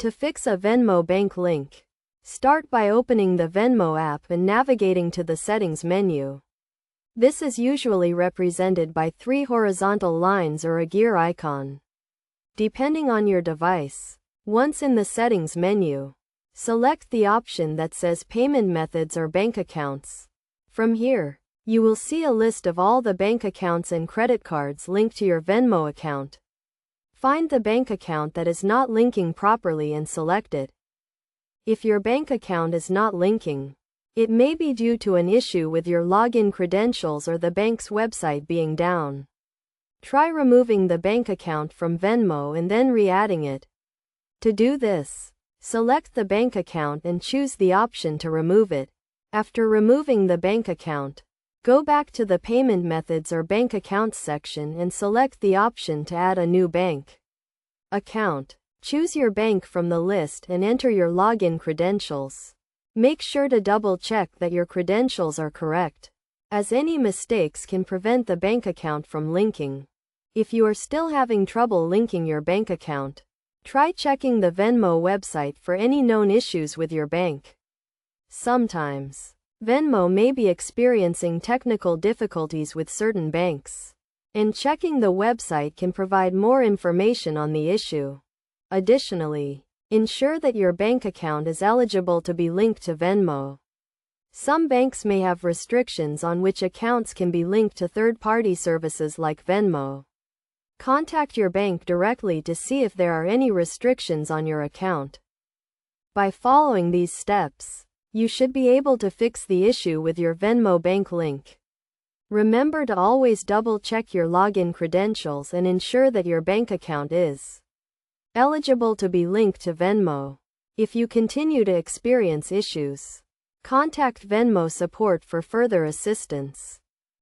To fix a Venmo bank link, start by opening the Venmo app and navigating to the settings menu. This is usually represented by 3 horizontal lines or a gear icon, depending on your device. Once in the settings menu, select the option that says payment methods or bank accounts. From here, you will see a list of all the bank accounts and credit cards linked to your Venmo account. Find the bank account that is not linking properly and select it. If your bank account is not linking, it may be due to an issue with your login credentials or the bank's website being down. Try removing the bank account from Venmo and then re-adding it. To do this, select the bank account and choose the option to remove it. After removing the bank account, go back to the Payment Methods or Bank Accounts section and select the option to add a new bank account. Choose your bank from the list and enter your login credentials. Make sure to double-check that your credentials are correct, as any mistakes can prevent the bank account from linking. If you are still having trouble linking your bank account, try checking the Venmo website for any known issues with your bank. Sometimes, Venmo may be experiencing technical difficulties with certain banks, and checking the website can provide more information on the issue. Additionally, ensure that your bank account is eligible to be linked to Venmo. Some banks may have restrictions on which accounts can be linked to third-party services like Venmo. Contact your bank directly to see if there are any restrictions on your account. By following these steps, you should be able to fix the issue with your Venmo bank link. Remember to always double-check your login credentials and ensure that your bank account is eligible to be linked to Venmo. If you continue to experience issues, contact Venmo support for further assistance.